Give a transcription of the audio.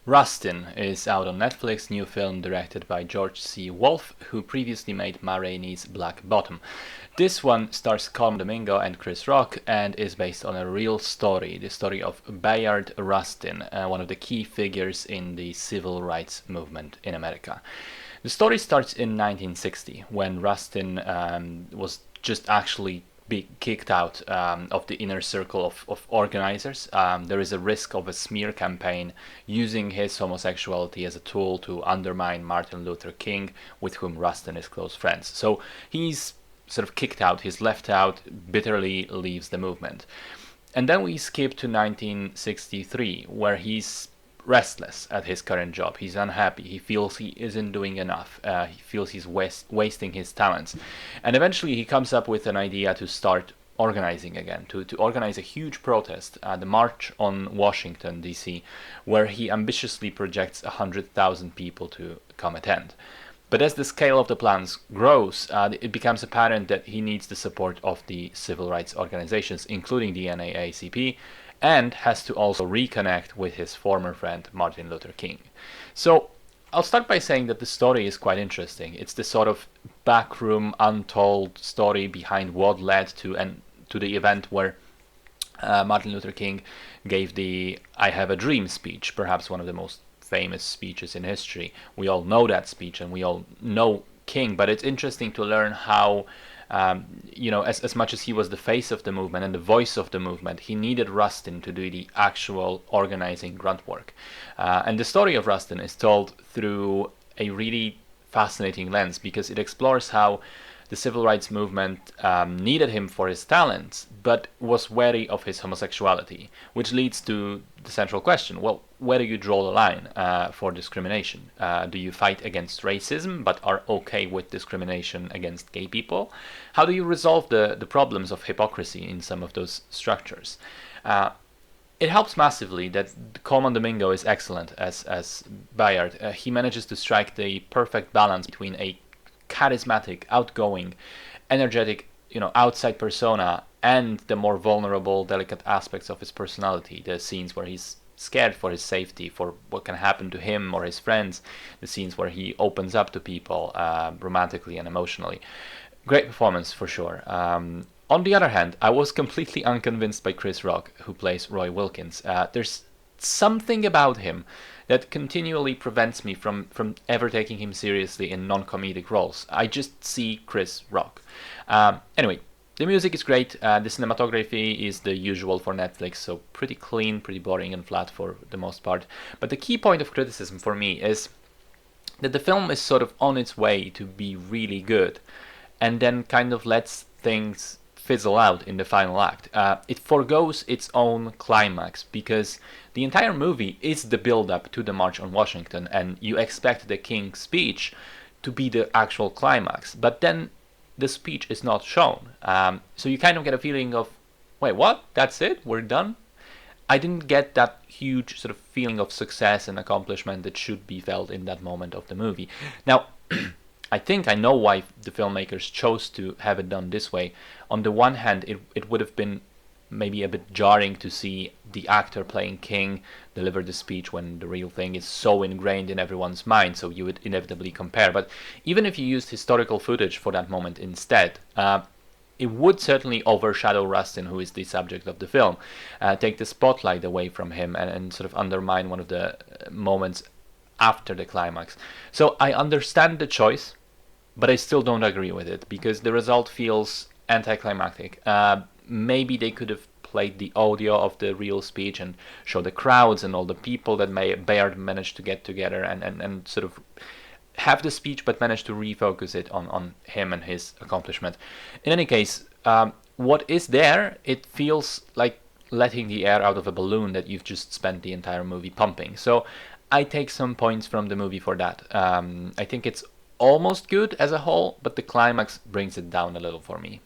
Rustin is out on Netflix, new film directed by George C. Wolfe, who previously made Ma Rainey's Black Bottom. This one stars Colm Domingo and Chris Rock and is based on a real story, the story of Bayard Rustin, one of the key figures in the civil rights movement in America. The story starts in 1960 when Rustin was just actually be kicked out of the inner circle of organizers. There is a risk of a smear campaign using his homosexuality as a tool to undermine Martin Luther King, with whom Rustin is close friends. So he's sort of kicked out, he's left out, bitterly leaves the movement. And then we skip to 1963, where he's restless at his current job. He's unhappy. He feels he isn't doing enough. He feels he's wasting his talents. And eventually he comes up with an idea to start organizing again, to organize a huge protest, the March on Washington, D.C., where he ambitiously projects 100,000 people to come attend. But as the scale of the plans grows, it becomes apparent that he needs the support of the civil rights organizations, including the NAACP, and has to also reconnect with his former friend Martin Luther King. So I'll start by saying that the story is quite interesting. It's the sort of backroom, untold story behind what led to the event where Martin Luther King gave the "I Have a Dream" speech, perhaps one of the most famous speeches in history. We all know that speech and we all know King, but it's interesting to learn how as much as he was the face of the movement and the voice of the movement, he needed Rustin to do the actual organizing grunt work. And the story of Rustin is told through a really fascinating lens because it explores how the civil rights movement needed him for his talents, but was wary of his homosexuality, which leads to the central question. Well, where do you draw the line for discrimination? Do you fight against racism, but are okay with discrimination against gay people? How do you resolve the problems of hypocrisy in some of those structures? It helps massively that Colman Domingo is excellent as Bayard. He manages to strike the perfect balance between a charismatic, outgoing, energetic, outside persona and the more vulnerable, delicate aspects of his personality. The scenes where he's scared for his safety, for what can happen to him or his friends. The scenes where he opens up to people romantically and emotionally. Great performance for sure. On the other hand, I was completely unconvinced by Chris Rock, who plays Roy Wilkins. There's something about him that continually prevents me from ever taking him seriously in non-comedic roles. I just see Chris Rock. Anyway, the music is great. The cinematography is the usual for Netflix, so pretty clean, pretty boring and flat for the most part. But the key point of criticism for me is that the film is sort of on its way to be really good and then kind of lets things fizzle out in the final act. It forgoes its own climax because the entire movie is the build-up to the March on Washington, and you expect the King's speech to be the actual climax, but then the speech is not shown. So you kind of get a feeling of, wait, what? That's it? We're done? I didn't get that huge sort of feeling of success and accomplishment that should be felt in that moment of the movie. Now, I think I know why the filmmakers chose to have it done this way. On the one hand, it would have been maybe a bit jarring to see the actor playing King deliver the speech when the real thing is so ingrained in everyone's mind, so you would inevitably compare. But even if you used historical footage for that moment instead, it would certainly overshadow Rustin, who is the subject of the film, take the spotlight away from him and sort of undermine one of the moments after the climax. So I understand the choice, but I still don't agree with it because the result feels anticlimactic. Maybe they could have played the audio of the real speech and show the crowds and all the people that Bayard managed to get together and sort of have the speech but manage to refocus it on him and his accomplishment. In any case, what is there, it feels like letting the air out of a balloon that you've just spent the entire movie pumping. So I take some points from the movie for that. I think it's almost good as a whole, but the climax brings it down a little for me.